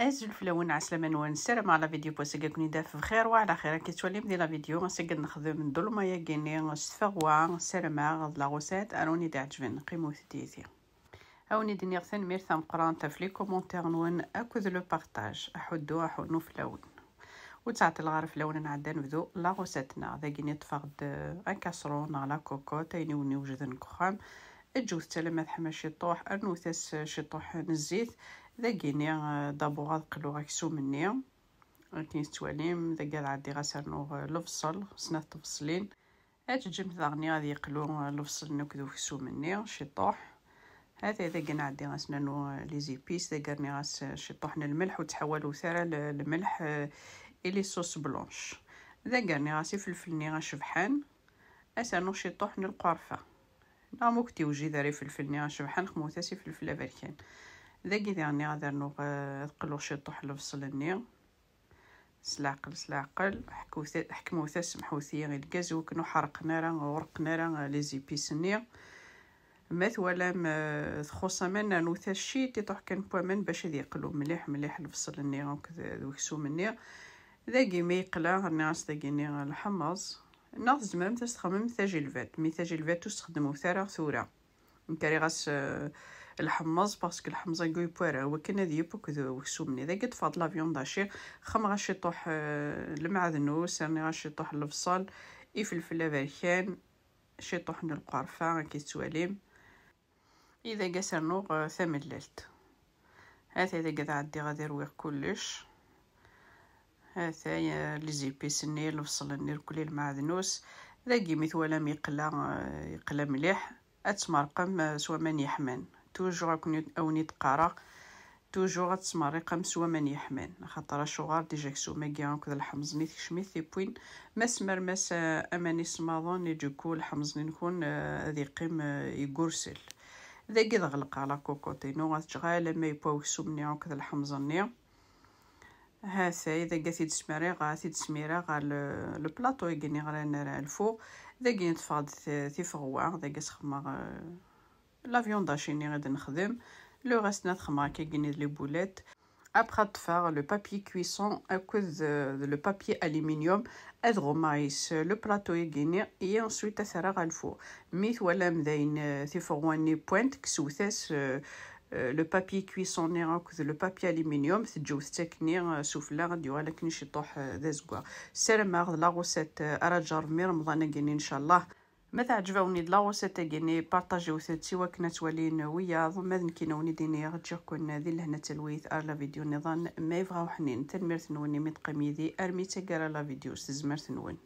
ازول فلون عسلامة نوان السلام على فيديو بوسيقا كوني داف بخير وعلى خير كي تولي مدي لا فيديو غنسقد نخدم ندول مايا كيني سفغوا سلامة لا غوسات اروني داعجبن قيمو ديتي هاوني دنيا ثنمير ثم قران تفلي كومونتير نوان اكد لو بارطاج احدو احنو فلون وتعطي الغرف لون نعدا نبدو لا غوساتنا ذاكيني تفقد ان كاسرون على كوكو تايني وني وجدن كخام الجوز تلمذ حما شطوح النوثاس شطوح نزيت ذاكيني دابوغ قلو غاكسو مني كي تواليم ذاك عادي غاسرنو الفصل سنات تفصلين اجمت ذاغني غادي يقلو الفصل نكذو كسو مني شطوح هذا ذاك نعدي غاسنانو لي زيبيس ذاكرني غاس شطوحنا الملح وتحولوا ثرى الملح الي صوص بلونش ذاكرني غاسي فلفلني غاشبحان اسانو شطوحن القرفه نعم وقتي وجي داري فلفلني غاشبحان خموثاسي فلفله بركان ذاكي دارني غادرنو قلو شطوح الفصلني سلاعقل حكموثا سمحوثي غير الكازو كنو حرقنا راه ورقنا راه لي زيبيسني مثلا تخص من نوثا الشي تيطوح كان بومن باش يقلو مليح الفصلني هكذا دوكسو مني ذاكي ما يقلا الناس ذاكيني الحمص ناض زمام تستخدم ثاجي الفات ميثاجي الفات تستخدمو ثرى ثورة نكاري غاس الحمص باسكو الحمص يقوي بوارا وكنا ديبو كذو وكسومني ذاك تفاض لا فيون داشي خم غاشي طوح المعدنو سرني غاشي طوح الفصل يفلفل بركان شي طوح القرفه كي تواليم اذا قاسرنو ثمللت هذا اذا قد عدي غادي نرويق كلش هذا لي زيبيسني الفصل النير كل المعدنوس ذاكي مثولا يقلا مليح اتمرقم سوا من يحمن توجور كنت اوني تقرا توجور تسمرقم سوا من يحمن خاطر شوغار ديجا كسو ماكيا كذا الحمص ني تكشميث بوين مسمر مس اماني سماضون يجوكو الحمص نكون ذي قيم يقرسل ذاكي دغلق على كوكوتينو غتشغال ما يبواو كسومني كذا الحمص ني هذا اذا قاثي تسمري غاثي تسميرا غا لو بلاطو يقني غا الفوق ذاكي نتفاض ثيفغوا ذاكي سخما لا فيون داشيني غادي نخدم لو غاس نخدم كي كيني لي بوليت ابخا تفار لو بابي كويسون اكوز لو بابي الومنيوم ادغو مايس لو بلاطو يقيني اي انسويت اثرا الفو ميث ولا مداين ثيفغواني بوينت كسوثاس لو بابي كويسون ني اكوز لو بابي الومنيوم تجوز تكني سوفلا غادي ولكن شي طوح ذا زكوا سلام لا غوسيت اراجار مي رمضان كيني ان شاء الله ما تعجبوني د لاغوسيت كيني بارطاجيو ثاتي وكنا توالين ويا ضمن كينوني ديني غتجيكم ذي لهنا تلويث ار لا فيديو نظام ما يبغاو حنين تنمير ثنوني متقميدي ارمي تقرا لا فيديو استزمر ثنون